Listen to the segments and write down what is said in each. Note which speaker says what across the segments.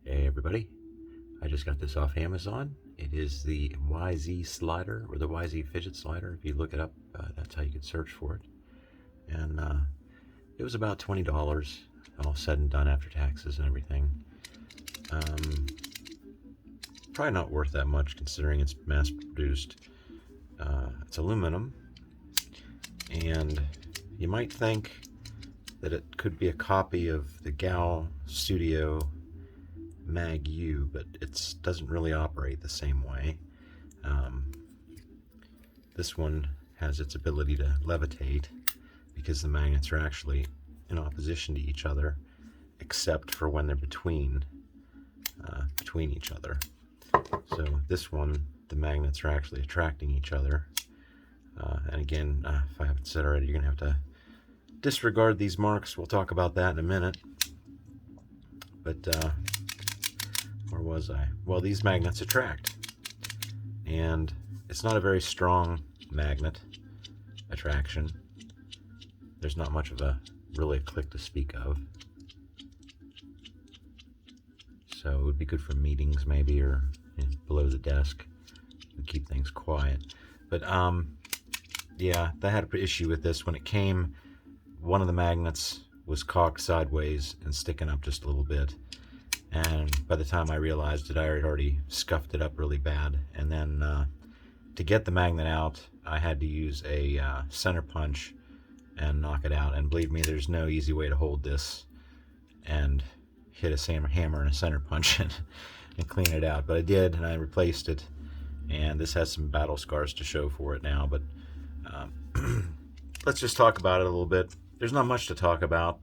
Speaker 1: Hey everybody, I just got this off Amazon. It is the YZ slider, or the YZ fidget slider. If you look it up, that's how you could search for it. And it was about $20, all said and done after taxes and everything. Probably not worth that much considering it's mass produced. It's aluminum, and you might think that it could be a copy of the Gal Studio Mag-U, but it doesn't really operate the same way. This one has its ability to levitate because the magnets are actually in opposition to each other, except for when they're between each other. So this one, the magnets are actually attracting each other. And again, if I haven't said already, you're going to have to disregard these marks. We'll talk about that in a minute. But where was I? Well, these magnets attract, and it's not a very strong magnet attraction. There's not much of a click to speak of, so it would be good for meetings maybe, or below the desk and keep things quiet. But yeah, I had an issue with this. When it came, one of the magnets was cocked sideways and sticking up just a little bit. And by the time I realized it, I had already scuffed it up really bad. And then to get the magnet out, I had to use a center punch and knock it out. And believe me, there's no easy way to hold this and hit a hammer and a center punch and clean it out. But I did, and I replaced it. And this has some battle scars to show for it now. But let's just talk about it a little bit. There's not much to talk about.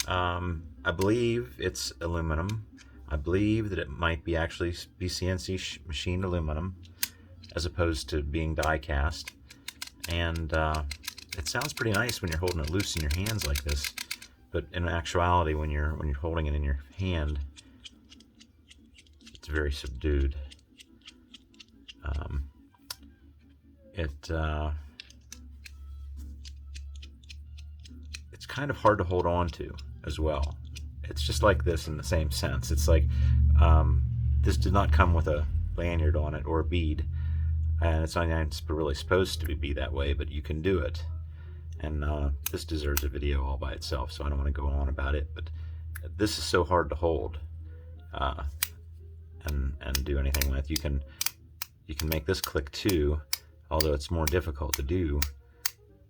Speaker 1: I believe it's aluminum. I believe that it might be actually CNC machined aluminum as opposed to being die cast. And it sounds pretty nice when you're holding it loose in your hands like this. But in actuality, when you're holding it in your hand, it's very subdued. It's kind of hard to hold on to as well. It's just like this in the same sense. It's like this did not come with a lanyard on it or a bead, and it's not really supposed to be that way, but you can do it. And this deserves a video all by itself, so I don't want to go on about it. But this is so hard to hold and do anything with. You can make this click too, although it's more difficult to do,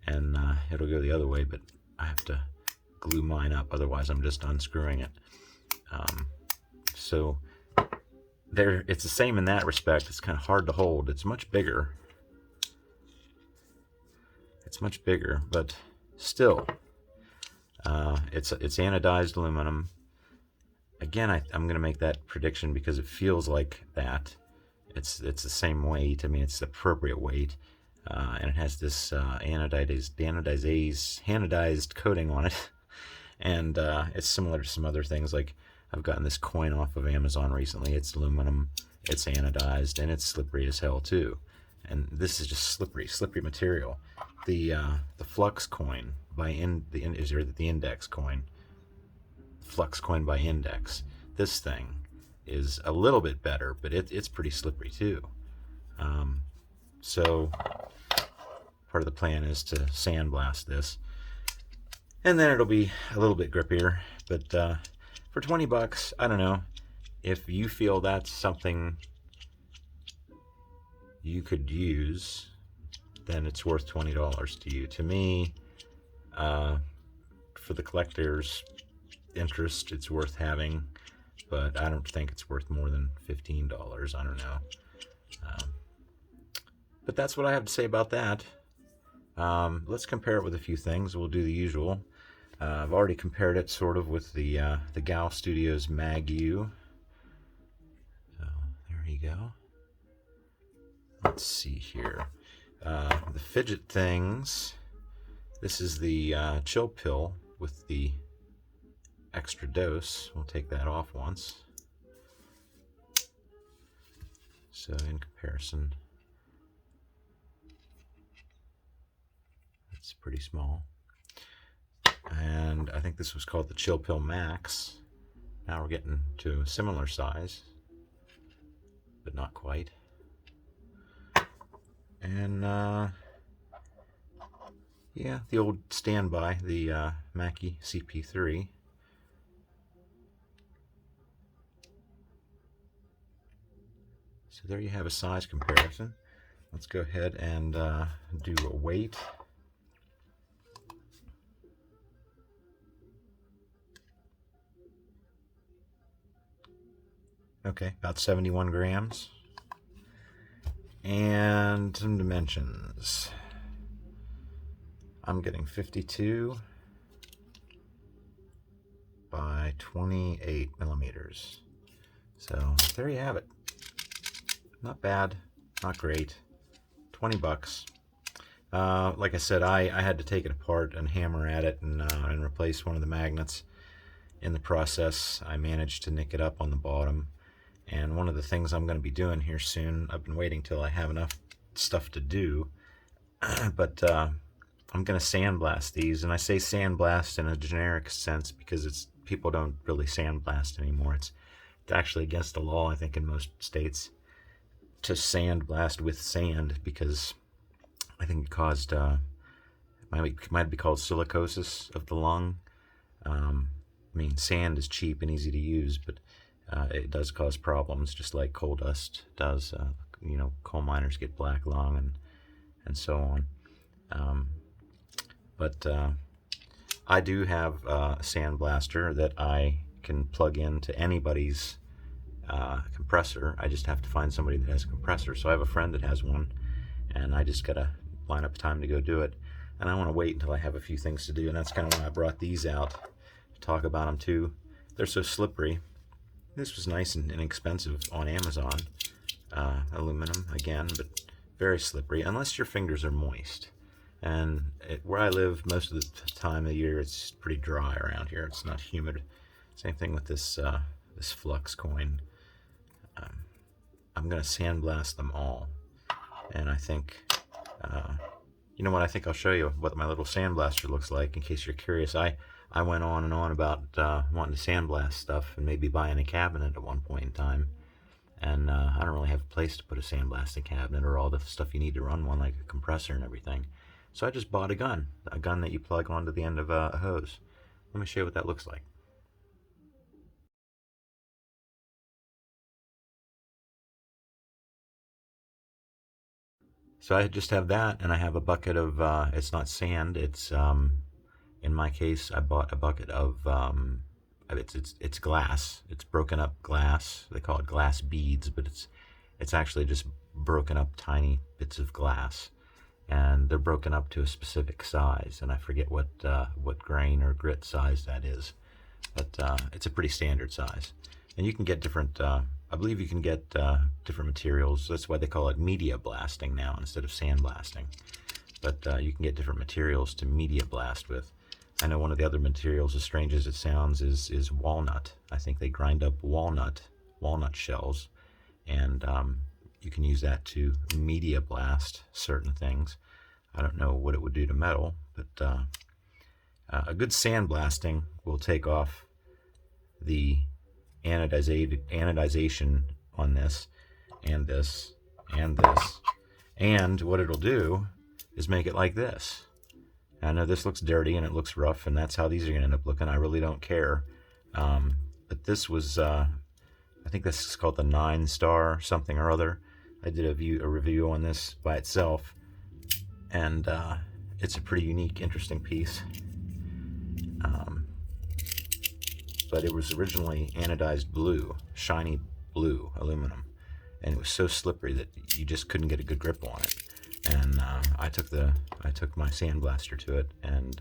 Speaker 1: and it'll go the other way. But I have to glue mine up, otherwise I'm just unscrewing it. So it's the same in that respect. It's kind of hard to hold. It's much bigger. It's much bigger, but still, it's anodized aluminum. Again, I'm going to make that prediction because it feels like that. It's the same weight. I mean, it's the appropriate weight. And it has this anodized coating on it. And it's similar to some other things. Like, I've gotten this coin off of Amazon recently. It's aluminum, it's anodized, and it's slippery as hell too. And this is just slippery material. The Flux coin by the Index coin, Flux coin by Index. This thing is a little bit better, but it's pretty slippery too. So part of the plan is to sandblast this, and then it'll be a little bit grippier. But for $20, I don't know if you feel that's something you could use, then it's worth $20 to you. To me, for the collector's interest, it's worth having, but I don't think it's worth more than $15. I don't know. But that's what I have to say about that. Let's compare it with a few things. We'll do the usual. I've already compared it sort of with the Gal Studios Mag-U. So there you go. Let's see here. The Fidget things. This is the chill pill with the extra dose. We'll take that off once. So in comparison, it's pretty small. And I think this was called the Chill Pill Max. Now we're getting to a similar size, but not quite. And yeah, the old standby, the Mackie CP3. So there you have a size comparison. Let's go ahead and do a weight. Okay, about 71 grams. And some dimensions. I'm getting 52 by 28 millimeters. So there you have it. Not bad, not great. 20 bucks. Like I said, I had to take it apart and hammer at it and replace one of the magnets. In the process, I managed to nick it up on the bottom. And one of the things I'm going to be doing here soon, I've been waiting till I have enough stuff to do, but I'm going to sandblast these. And I say sandblast in a generic sense because people don't really sandblast anymore. It's actually against the law, I think, in most states to sandblast with sand, because I think it caused, might be called silicosis of the lung. I mean, sand is cheap and easy to use, but it does cause problems, just like coal dust does. You know, coal miners get black lung and so on. But I do have a sandblaster that I can plug into anybody's compressor. I just have to find somebody that has a compressor. So I have a friend that has one, and I just gotta line up time to go do it. And I want to wait until I have a few things to do, and that's kind of why I brought these out to talk about them too. They're so slippery. This was nice and inexpensive on Amazon. Aluminum again, but very slippery unless your fingers are moist. And where I live, most of the time of the year, it's pretty dry around here. It's not humid. Same thing with this this flux coin. I'm gonna sandblast them all, and I think, you know what? I think I'll show you what my little sandblaster looks like in case you're curious. I went on and on about wanting to sandblast stuff and maybe buying a cabinet at one point in time. And I don't really have a place to put a sandblasting cabinet or all the stuff you need to run one, like a compressor and everything. So I just bought a gun that you plug onto the end of a hose. Let me show you what that looks like. So I just have that, and I have a bucket of, it's not sand, it's, in my case, I bought a bucket of, it's glass. It's broken up glass. They call it glass beads, but it's actually just broken up tiny bits of glass, and they're broken up to a specific size, and I forget what grain or grit size that is, but it's a pretty standard size. And you can get different, I believe you can get different materials. That's why they call it media blasting now instead of sandblasting. But you can get different materials to media blast with. I know one of the other materials, as strange as it sounds, is walnut. I think they grind up walnut shells, and you can use that to media blast certain things. I don't know what it would do to metal, but a good sandblasting will take off the anodization on this, and this, and this, and what it'll do is make it like this. I know this looks dirty and it looks rough, and that's how these are going to end up looking. I really don't care. But this was, I think this is called the 9-star something or other. I did a review on this by itself, and it's a pretty unique, interesting piece. But it was originally anodized blue, shiny blue aluminum, and it was so slippery that you just couldn't get a good grip on it. And I took my sandblaster to it, and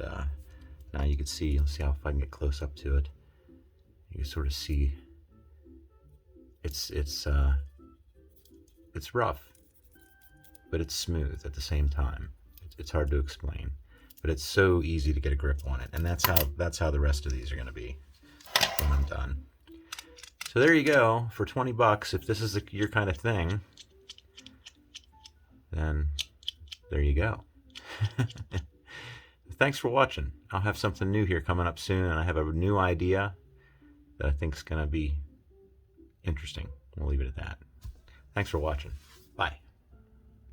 Speaker 1: now you can see. Let's see how if I can get close up to it. You can sort of see. It's rough, but it's smooth at the same time. It's hard to explain, but it's so easy to get a grip on it, and that's how the rest of these are going to be when I'm done. So there you go. For 20 bucks, if this is your kind of thing, then there you go. Thanks for watching. I'll have something new here coming up soon, and I have a new idea that I think is going to be interesting. We'll leave it at that. Thanks for watching. Bye.